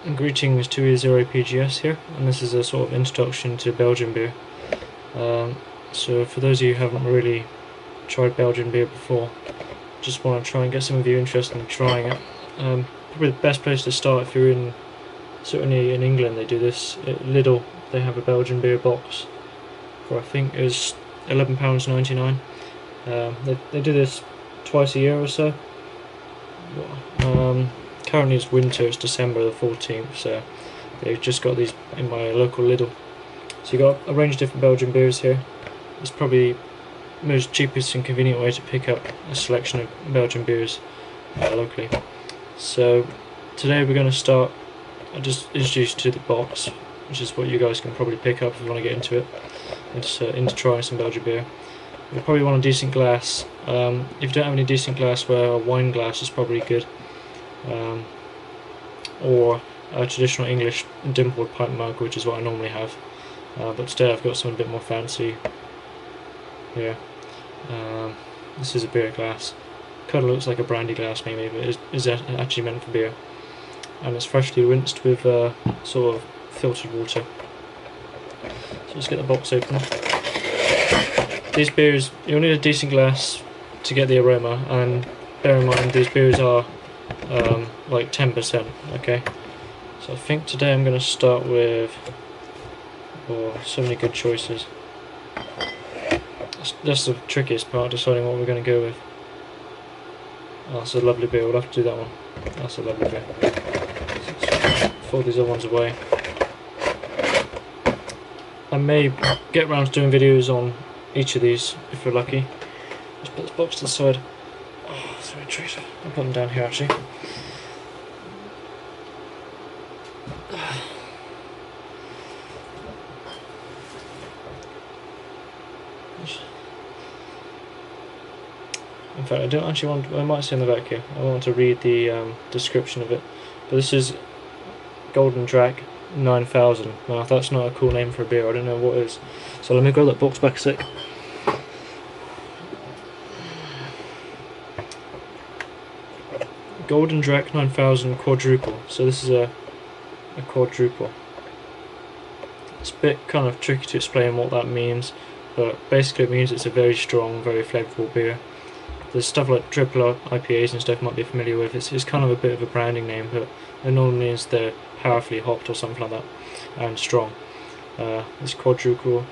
Greetings to E0APGS here, and this is a sort of introduction to Belgian beer. So for those of you who haven't really tried Belgian beer before, just want to try and get some of you interested in trying it. Probably the best place to start if you're in, certainly in England they do this, at Lidl they have a Belgian beer box for I think is £11.99. They do this twice a year or so. Currently it's winter, it's December the 14th, so they've just got these in my local Lidl. So you've got a range of different Belgian beers here. It's probably the most cheapest and convenient way to pick up a selection of Belgian beers locally. So today we're going to start, I'll just introduce you to the box, which is what you guys can probably pick up if you want to get into it, into trying some Belgian beer. You probably want a decent glass. If you don't have any decent glassware, a wine glass is probably good. Or a traditional English dimpled pint mug, which is what I normally have. But today I've got something a bit more fancy here. This is a beer glass. Kind of looks like a brandy glass maybe, but is actually meant for beer. And it's freshly rinsed with sort of filtered water. So let's get the box open. These beers, you'll need a decent glass to get the aroma, and bear in mind these beers are like 10%, okay? So I think today I'm going to start with, so many good choices. That's the trickiest part, deciding what we're going to go with. Oh, that's a lovely beer, we'll have to do that one. That's a lovely beer. So fold these other ones away. I may get around to doing videos on each of these if we're lucky. Let's put this box to the side. Oh, that's very tricky. I'll put them down here actually. In fact, I don't actually want, I might say in the back here, I want to read the description of it. But this is Gulden Draak 9000. Now if that's not a cool name for a beer, I don't know what is. So let me grab that box back a sec. Gulden Draak 9000 Quadruple. So this is a quadruple. It's a bit kind of tricky to explain what that means, but basically it means it's a very strong, very flavourful beer. There's stuff like triple IPAs and stuff you might be familiar with. It's kind of a bit of a branding name, but it normally means they're powerfully hopped or something like that, and strong. This quadruple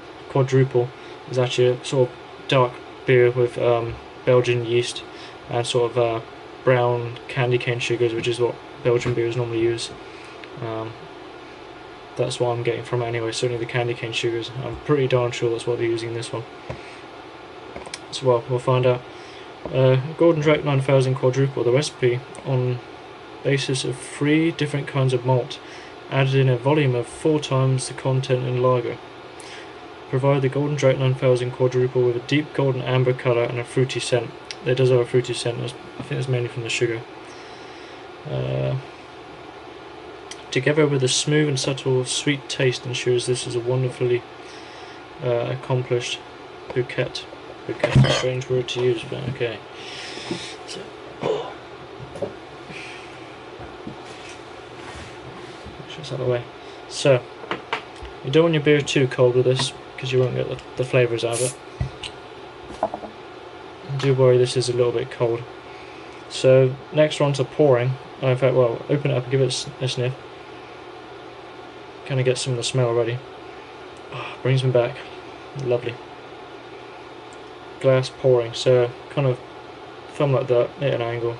is actually a sort of dark beer with Belgian yeast and sort of brown candy cane sugars, which is what Belgian beers normally use. That's what I'm getting from it anyway, certainly the candy cane sugars. I'm pretty darn sure that's what they're using in this one. So well, we'll find out. Gulden Draak 9000 Quadruple, the recipe on basis of 3 different kinds of malt, added in a volume of 4 times the content in lager. Provide the Gulden Draak 9000 Quadruple with a deep golden amber colour and a fruity scent. It does have a fruity scent, I think it's mainly from the sugar. Together with a smooth and subtle sweet taste ensures this is a wonderfully accomplished bouquet. Bouquet is a strange word to use, but okay. So, just out of the way. So, you don't want your beer too cold with this, because you won't get the flavours out of it. Do worry, this is a little bit cold. So next we're on to pouring. In fact, well, open it up and give it a sniff. Kind of get some of the smell already. Oh, brings me back. Lovely. Glass pouring. So kind of thumb like that at an angle.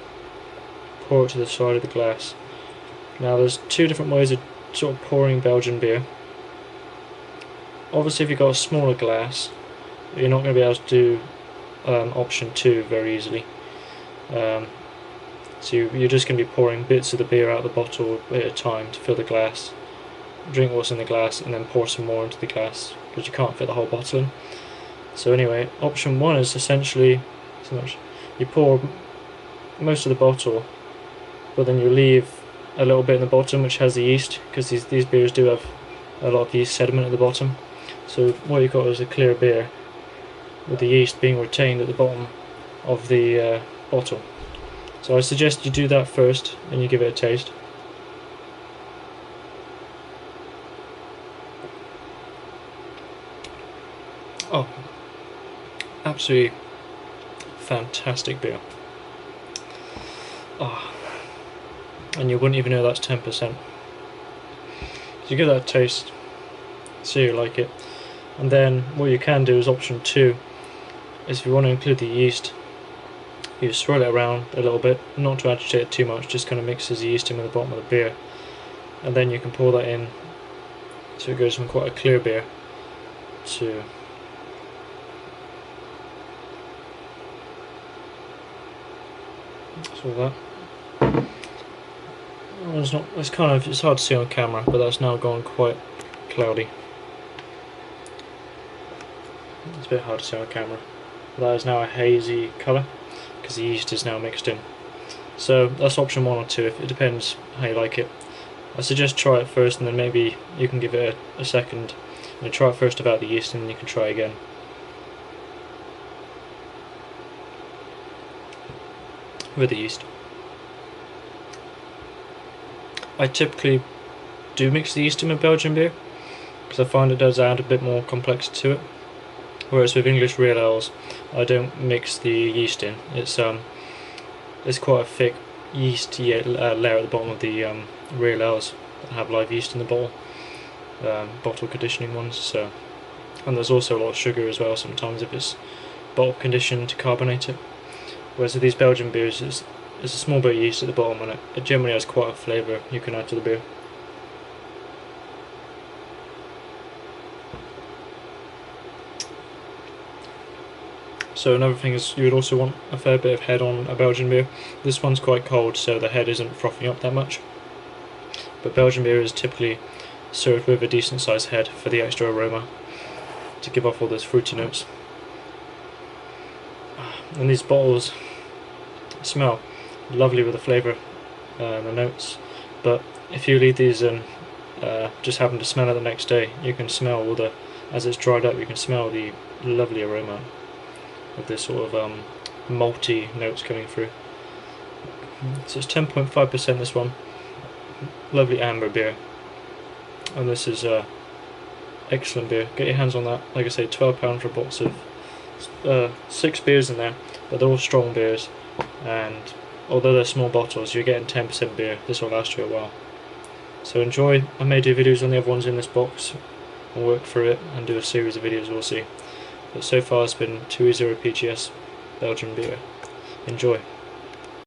Pour it to the side of the glass. Now there's 2 different ways of sort of pouring Belgian beer. Obviously, if you've got a smaller glass, you're not going to be able to do option 2 very easily. So you're just going to be pouring bits of the beer out of the bottle at a time to fill the glass, drink what's in the glass, and then pour some more into the glass, because you can't fit the whole bottle in. So anyway, option 1 is essentially you pour most of the bottle, but then you leave a little bit in the bottom which has the yeast, because these beers do have a lot of yeast sediment at the bottom. So what you've got is a clear beer with the yeast being retained at the bottom of the bottle. So I suggest you do that first and you give it a taste. Oh, absolutely fantastic beer. Oh, and you wouldn't even know that's 10%. So you give that a taste, see you like it, and then what you can do is option 2, is if you want to include the yeast, you swirl it around a little bit, not to agitate it too much, just kind of mixes the yeast in with the bottom of the beer, and then you can pour that in, so it goes from quite a clear beer to so that. It's hard to see on camera, but that's now gone quite cloudy. It's a bit hard to see on camera. But that is now a hazy colour because the yeast is now mixed in. So that's option 1 or 2. It depends how you like it. I suggest try it first, and then maybe you can give it a second. And try it first without the yeast, and then you can try again. With the yeast. I typically do mix the yeast in with Belgian beer because I find it does add a bit more complexity to it. Whereas with English real ales, I don't mix the yeast in. It's quite a thick yeast layer at the bottom of the real ales that have live yeast in the bottle conditioning ones. So, and there's also a lot of sugar as well sometimes if it's bottle conditioned to carbonate it. Whereas with these Belgian beers, it's a small bit of yeast at the bottom, and it generally has quite a flavour you can add to the beer. So another thing is you would also want a fair bit of head on a Belgian beer. This one's quite cold, so the head isn't frothing up that much. But Belgian beer is typically served with a decent sized head for the extra aroma to give off all those fruity notes. And these bottles smell lovely with the flavour and the notes, but if you leave these and just happen to smell it the next day, you can smell all the, as it's dried up, you can smell the lovely aroma of this sort of malty notes coming through. So it's 10.5% this one, lovely amber beer, and this is excellent beer. Get your hands on that. Like I say, £12 for a box of 6 beers in there, but they're all strong beers, and although they're small bottles, you're getting 10% beer. This will last you a while. So enjoy. I may do videos on the other ones in this box and work through it and do a series of videos, we'll see. But so far it's been 2.0 PGS Belgian beer. Enjoy.